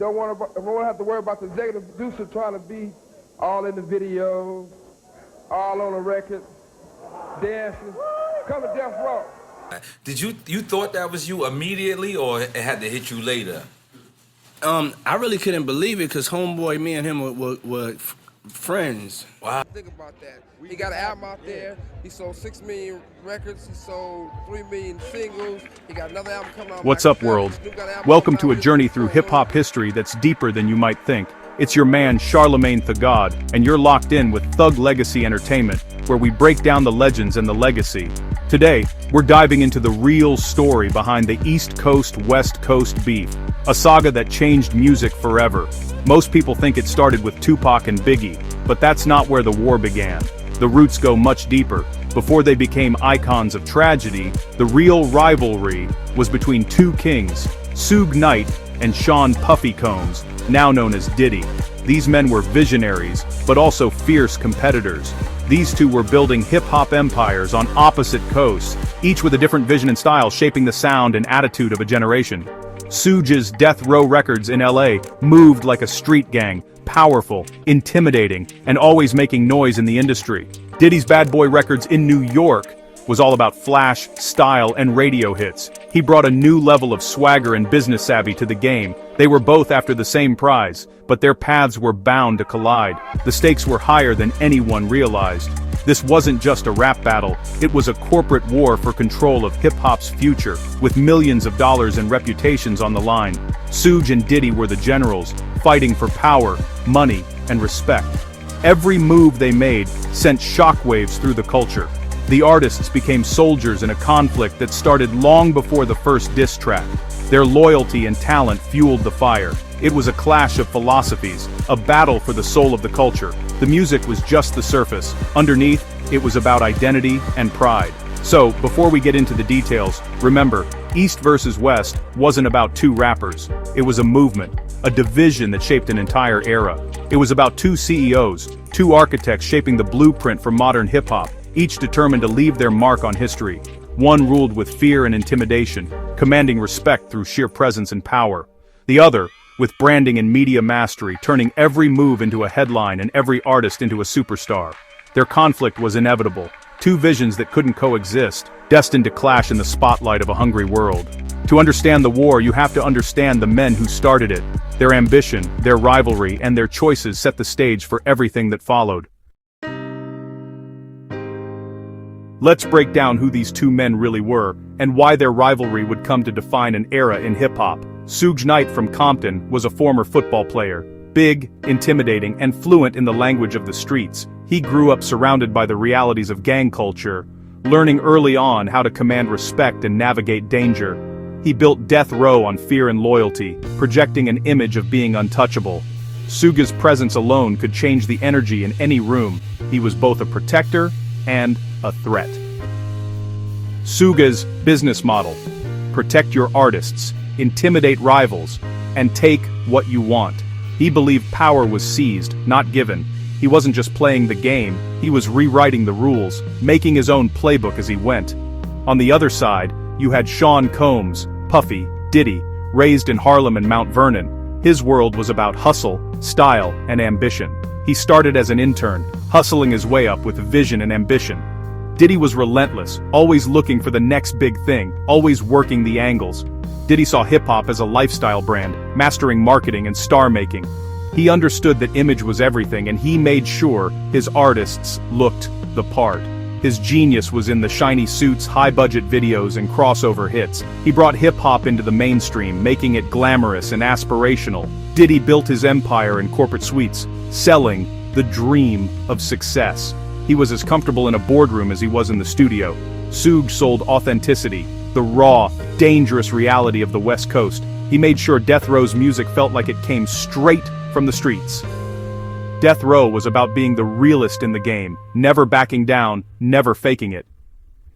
don't want to have to worry about the executive producer trying to be all in the videos, all on the record, dancing. Come to Death Row. Did you thought that was you immediately, or it had to hit you later? I really couldn't believe it because homeboy, me and him were friends. Wow. Think about that. He got an album out there. He sold 6 million records. He sold 3 million singles. He got another album coming out. What's up, world? Welcome to a journey through hip-hop history that's deeper than you might think. It's your man, Charlemagne the God, and you're locked in with Thug Legacy Entertainment, where we break down the legends and the legacy. Today, we're diving into the real story behind the East Coast-West Coast beef, a saga that changed music forever. Most people think it started with Tupac and Biggie, but that's not where the war began. The roots go much deeper. Before they became icons of tragedy, the real rivalry was between two kings, Suge Knight and Sean Puffy Combs, now known as Diddy. These men were visionaries, but also fierce competitors. These two were building hip-hop empires on opposite coasts, each with a different vision and style shaping the sound and attitude of a generation. Suge's Death Row Records in LA moved like a street gang, powerful, intimidating, and always making noise in the industry. Diddy's Bad Boy Records in New York was all about flash, style, and radio hits. He brought a new level of swagger and business savvy to the game. They were both after the same prize, but their paths were bound to collide. The stakes were higher than anyone realized. This wasn't just a rap battle, it was a corporate war for control of hip-hop's future, with millions of dollars and reputations on the line. Suge and Diddy were the generals, fighting for power, money, and respect. Every move they made sent shockwaves through the culture. The artists became soldiers in a conflict that started long before the first diss track. Their loyalty and talent fueled the fire. It was a clash of philosophies, a battle for the soul of the culture. The music was just the surface. Underneath, it was about identity and pride. So, before we get into the details, remember, East versus West wasn't about two rappers. It was a movement, a division that shaped an entire era. It was about two CEOs, two architects shaping the blueprint for modern hip-hop, each determined to leave their mark on history. One ruled with fear and intimidation, commanding respect through sheer presence and power. The other, with branding and media mastery, turning every move into a headline and every artist into a superstar. Their conflict was inevitable. Two visions that couldn't coexist, destined to clash in the spotlight of a hungry world. To understand the war, you have to understand the men who started it. Their ambition, their rivalry, and their choices set the stage for everything that followed. Let's break down who these two men really were, and why their rivalry would come to define an era in hip-hop. Suge Knight from Compton was a former football player. Big, intimidating, and fluent in the language of the streets, he grew up surrounded by the realities of gang culture, learning early on how to command respect and navigate danger. He built Death Row on fear and loyalty, projecting an image of being untouchable. Suge's presence alone could change the energy in any room. He was both a protector and a threat. Suge's business model: protect your artists, intimidate rivals, and take what you want. He believed power was seized, not given. He wasn't just playing the game, he was rewriting the rules, making his own playbook as he went. On the other side, you had Sean Combs, Puffy, Diddy, raised in Harlem and Mount Vernon. His world was about hustle, style, and ambition. He started as an intern, hustling his way up with vision and ambition. Diddy was relentless, always looking for the next big thing, always working the angles. Diddy saw hip-hop as a lifestyle brand, mastering marketing and star-making. He understood that image was everything, and he made sure his artists looked the part. His genius was in the shiny suits, high-budget videos, and crossover hits. He brought hip-hop into the mainstream, making it glamorous and aspirational. Diddy built his empire in corporate suites, selling the dream of success. He was as comfortable in a boardroom as he was in the studio. Suge sold authenticity, the raw, dangerous reality of the West Coast. He made sure Death Row's music felt like it came straight from the streets. Death Row was about being the realest in the game, never backing down, never faking it.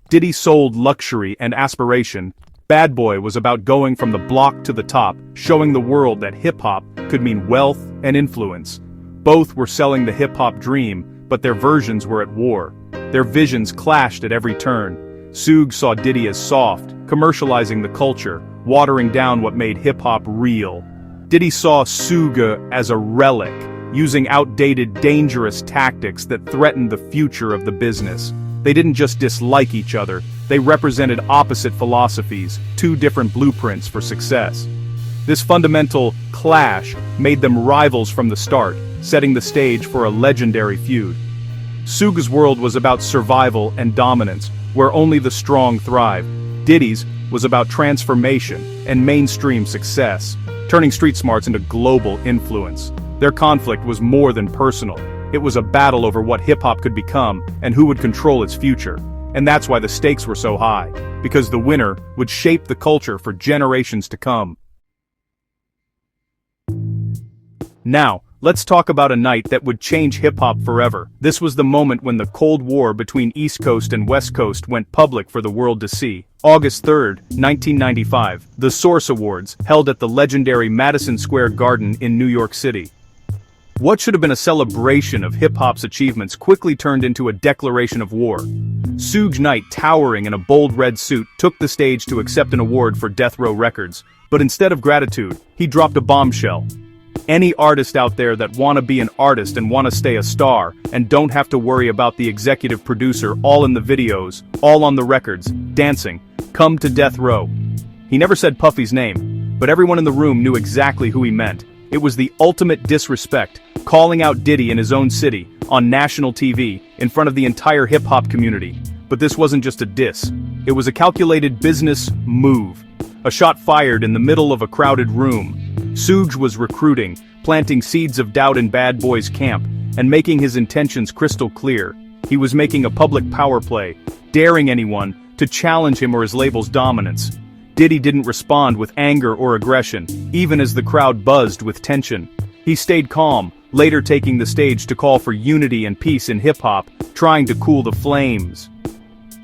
Diddy sold luxury and aspiration. Bad Boy was about going from the block to the top, showing the world that hip-hop could mean wealth and influence. Both were selling the hip-hop dream, but their versions were at war. Their visions clashed at every turn. Suge saw Diddy as soft, commercializing the culture, watering down what made hip-hop real. Diddy saw Suge as a relic, using outdated, dangerous tactics that threatened the future of the business. They didn't just dislike each other, they represented opposite philosophies, two different blueprints for success. This fundamental clash made them rivals from the start, setting the stage for a legendary feud. Suge's world was about survival and dominance, where only the strong thrive. Diddy's was about transformation and mainstream success, turning street smarts into global influence. Their conflict was more than personal. It was a battle over what hip-hop could become and who would control its future. And that's why the stakes were so high, because the winner would shape the culture for generations to come. Now, let's talk about a night that would change hip-hop forever. This was the moment when the Cold War between East Coast and West Coast went public for the world to see. August 3, 1995, the Source Awards, held at the legendary Madison Square Garden in New York City. What should have been a celebration of hip-hop's achievements quickly turned into a declaration of war. Suge Knight, towering in a bold red suit, took the stage to accept an award for Death Row Records, but instead of gratitude, he dropped a bombshell. Any artist out there that wanna be an artist and wanna stay a star, and don't have to worry about the executive producer all in the videos, all on the records, dancing, come to Death Row. He never said Puffy's name, but everyone in the room knew exactly who he meant. It was the ultimate disrespect, calling out Diddy in his own city, on national TV, in front of the entire hip-hop community. But this wasn't just a diss. It was a calculated business move. A shot fired in the middle of a crowded room. Suge was recruiting, planting seeds of doubt in Bad Boy's camp, and making his intentions crystal clear. He was making a public power play, daring anyone to challenge him or his label's dominance. Diddy didn't respond with anger or aggression, even as the crowd buzzed with tension. He stayed calm, later taking the stage to call for unity and peace in hip-hop, trying to cool the flames.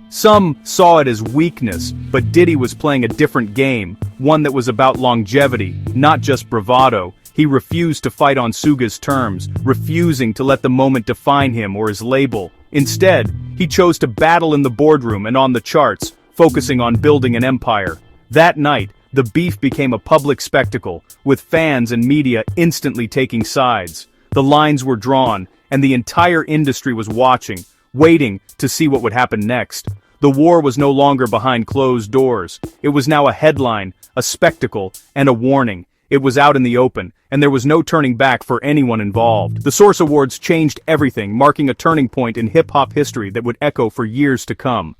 Some saw it as weakness, but Diddy was playing a different game, one that was about longevity, not just bravado. He refused to fight on Suge's terms, refusing to let the moment define him or his label. Instead, he chose to battle in the boardroom and on the charts, focusing on building an empire. That night, the beef became a public spectacle, with fans and media instantly taking sides. The lines were drawn, and the entire industry was watching, waiting to see what would happen next. The war was no longer behind closed doors. It was now a headline, a spectacle, and a warning. It was out in the open, and there was no turning back for anyone involved. The Source Awards changed everything, marking a turning point in hip-hop history that would echo for years to come.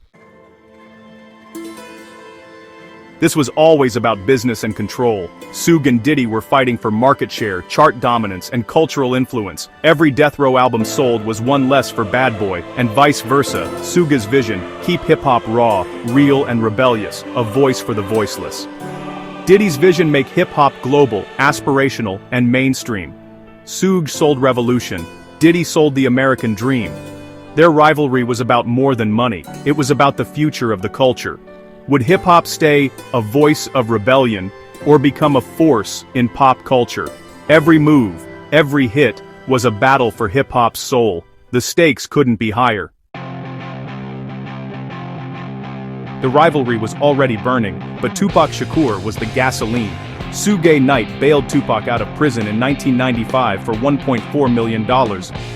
This was always about business and control. Suge and Diddy were fighting for market share, chart dominance, and cultural influence. Every Death Row album sold was one less for Bad Boy, and vice versa. Suge's vision, keep hip-hop raw, real, and rebellious, a voice for the voiceless. Diddy's vision, make hip-hop global, aspirational, and mainstream. Suge sold revolution. Diddy sold the American dream. Their rivalry was about more than money. It was about the future of the culture. Would hip-hop stay a voice of rebellion, or become a force in pop culture? Every move, every hit, was a battle for hip-hop's soul. The stakes couldn't be higher. The rivalry was already burning, but Tupac Shakur was the gasoline. Suge Knight bailed Tupac out of prison in 1995 for $1.4 million,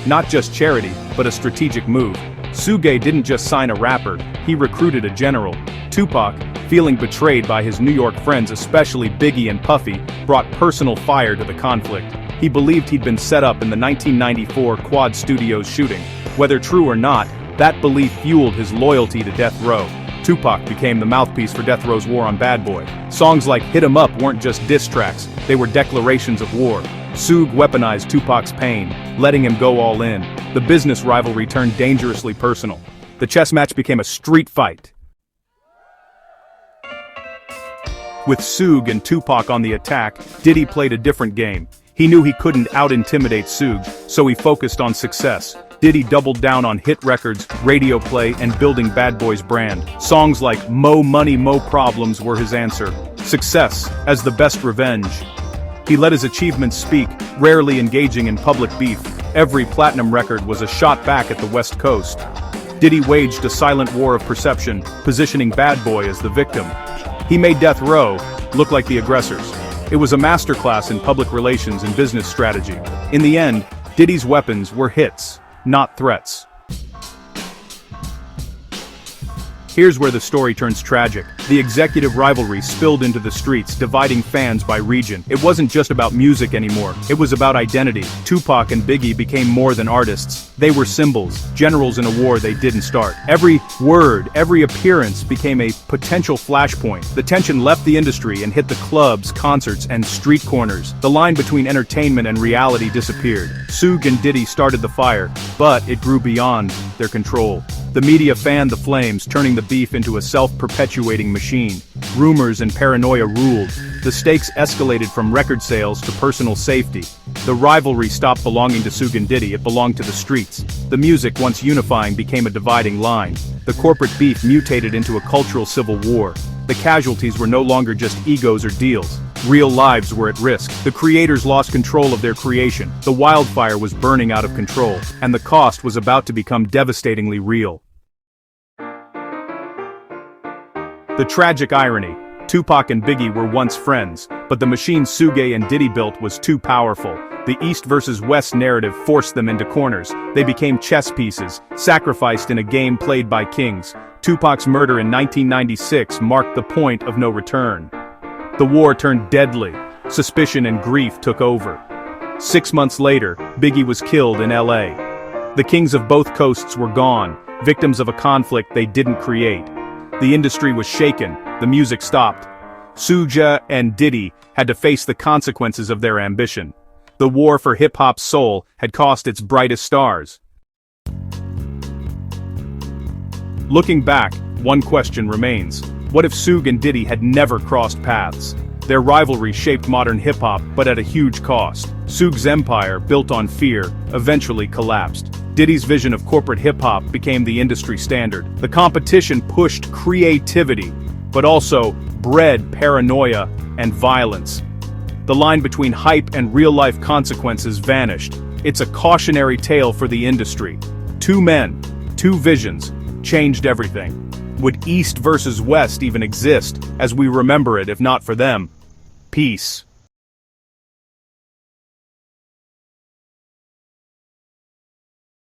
not just charity, but a strategic move. Suge didn't just sign a rapper, he recruited a general. Tupac, feeling betrayed by his New York friends, especially Biggie and Puffy, brought personal fire to the conflict. He believed he'd been set up in the 1994 Quad Studios shooting. Whether true or not, that belief fueled his loyalty to Death Row. Tupac became the mouthpiece for Death Row's war on Bad Boy. Songs like Hit 'Em Up weren't just diss tracks, they were declarations of war. Suge weaponized Tupac's pain, letting him go all in. The business rivalry turned dangerously personal. The chess match became a street fight. With Suge and Tupac on the attack, Diddy played a different game. He knew he couldn't out-intimidate Suge, so he focused on success. Diddy doubled down on hit records, radio play, and building Bad Boy's brand. Songs like Mo Money, Mo Problems were his answer. Success as the best revenge. He let his achievements speak, rarely engaging in public beef. Every platinum record was a shot back at the West Coast. Diddy waged a silent war of perception, positioning Bad Boy as the victim. He made Death Row look like the aggressors. It was a masterclass in public relations and business strategy. In the end, Diddy's weapons were hits, not threats. Here's where the story turns tragic. The executive rivalry spilled into the streets, dividing fans by region. It wasn't just about music anymore, it was about identity. Tupac and Biggie became more than artists. They were symbols, generals in a war they didn't start. Every word, every appearance became a potential flashpoint. The tension left the industry and hit the clubs, concerts, and street corners. The line between entertainment and reality disappeared. Suge and Diddy started the fire, but it grew beyond their control. The media fanned the flames, turning the beef into a self-perpetuating machine. Rumors and paranoia ruled. The stakes escalated from record sales to personal safety. The rivalry stopped belonging to Suge and Diddy, it belonged to the streets. The music, once unifying, became a dividing line. The corporate beef mutated into a cultural civil war. The casualties were no longer just egos or deals. Real lives were at risk. The creators lost control of their creation. The wildfire was burning out of control, and the cost was about to become devastatingly real. The tragic irony. Tupac and Biggie were once friends, but the machine Suge and Diddy built was too powerful. The East versus West narrative forced them into corners. They became chess pieces, sacrificed in a game played by kings. Tupac's murder in 1996 marked the point of no return. The war turned deadly. Suspicion and grief took over. 6 months later, Biggie was killed in LA. The kings of both coasts were gone, victims of a conflict they didn't create. The industry was shaken, the music stopped. Suge and Diddy had to face the consequences of their ambition. The war for hip-hop's soul had cost its brightest stars. Looking back, one question remains. What if Suge and Diddy had never crossed paths? Their rivalry shaped modern hip-hop, but at a huge cost. Suge's empire, built on fear, eventually collapsed. Diddy's vision of corporate hip-hop became the industry standard. The competition pushed creativity, but also bred paranoia and violence. The line between hype and real-life consequences vanished. It's a cautionary tale for the industry. Two men, two visions, changed everything. Would East versus West even exist, as we remember it if not for them? Peace.